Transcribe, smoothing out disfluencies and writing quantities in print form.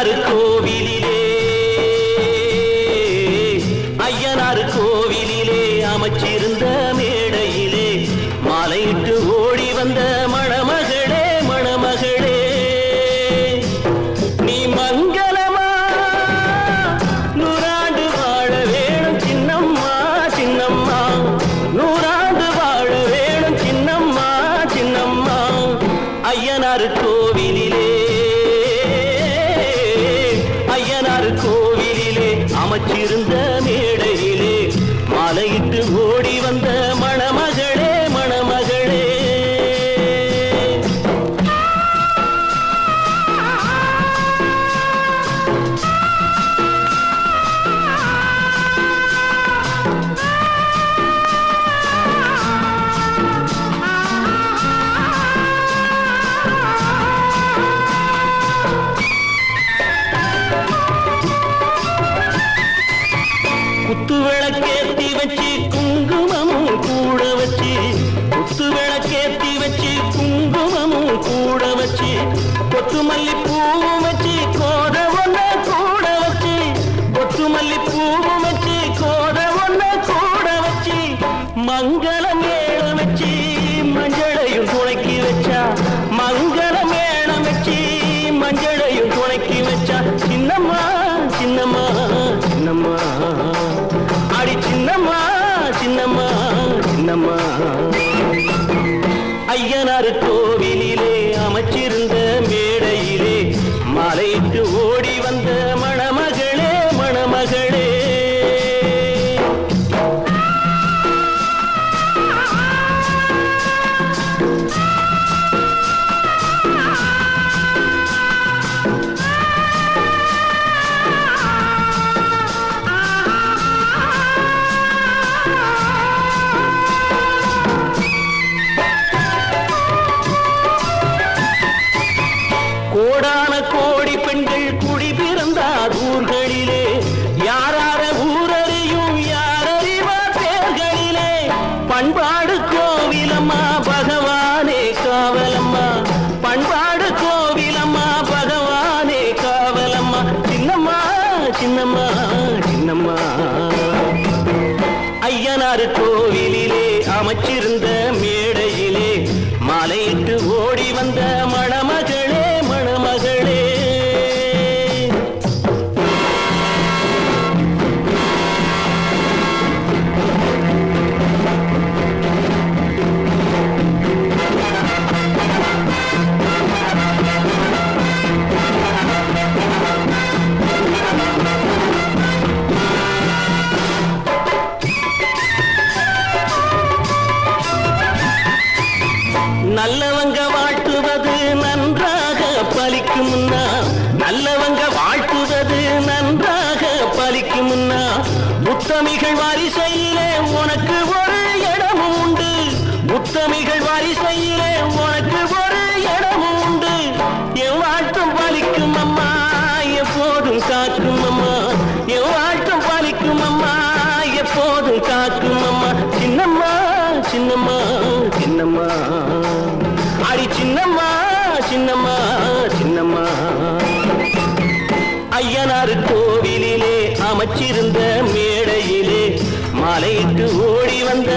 ஐயனார் கோவிலிலே ஐயனார் கோவிலிலே அமைச்சிருந்த மேடையிலே மாலையிட்டு ஓடி வந்த மணமகளே மணமகளே நீ மங்களமா நூறாண்டு வாழ வேணும் சின்னம்மா சின்னம்மா நூறாண்டு வாழ வேணும் சின்னம்மா சின்னம்மா ஐயனார் கோவிலிலே ஐயனார் கோவிலிலே அமைச்சிருந்த மேடையிலே மாலையிட்டு ஓடி வந்த மணமகளே மணமகளே குத்து விளக்கேத்தி வச்சு குங்குமமும் கூட வச்சு குத்து விளக்கேத்தி வச்சு குங்குமமும் கூட வச்சு கொத்து மல்லி பூவும் வச்சு கோத ஒன்ன கூட வச்சு கொத்து மல்லி பூவும் வச்சு கோத ஒன்ன கூட வச்சு மங்கள மேளம் வச்சு மஞ்சளையும் துணைக்கி வச்சா மங்கள மேளம் வச்சு மஞ்சளையும் துணைக்கி வச்சா சின்னம்மா சின்னம்மா சின்னம்மா அடி சின்னம்மா சின்னம்மா சின்னம்மா ஐயனார் கோவிலிலே அமைச்சிருந்த மேடையிலே மாலையிட்டு ஓடி வந்த மணமகளே மணமகளே கோடான கோடி பெண்கள் குடி பிறந்தார் ஊர்களிலே யாரார ஊரறியும் யாரறிவார் பேர்களிலே பண்பாடு கோவிலம்மா பகவானே காவலம்மா பண்பாடு கோவிலம்மா பகவானே காவலம்மா சின்னம்மா சின்னம்மா சின்னம்மா ஐயனார் கோவிலிலே அமைச்சிருந்த மேடையிலே மாலையிட்டு ஓடி வந்த மணமகளே மணமகளே நல்லவங்க வாழ்த்துவது நன்றாக பலிக்கும்னா நல்லவங்க வாழ்த்துவது நன்றாக பலிக்கும்னா உத்தமிகள் வாரிசையிலே உனக்கு ஒரு இடமும் உண்டு உத்தமிகள் வாரிசையிலே உனக்கு ஒரு இடமும் உண்டு என் வாழ்த்தும் பலிக்கும் அம்மா எப்போதும் காக்கும் அம்மா என் வாழ்த்தும் பலிக்கும் அம்மா எப்போதும் காக்கும் அம்மா சின்னம்மா சின்னம்மா சின்னம்மா அடி சின்னம்மா சின்னம்மா சின்னம்மா ஐயனார் கோவிலிலே அமைச்சிருந்த மேடையிலே மாலையிட்டு ஓடி வந்த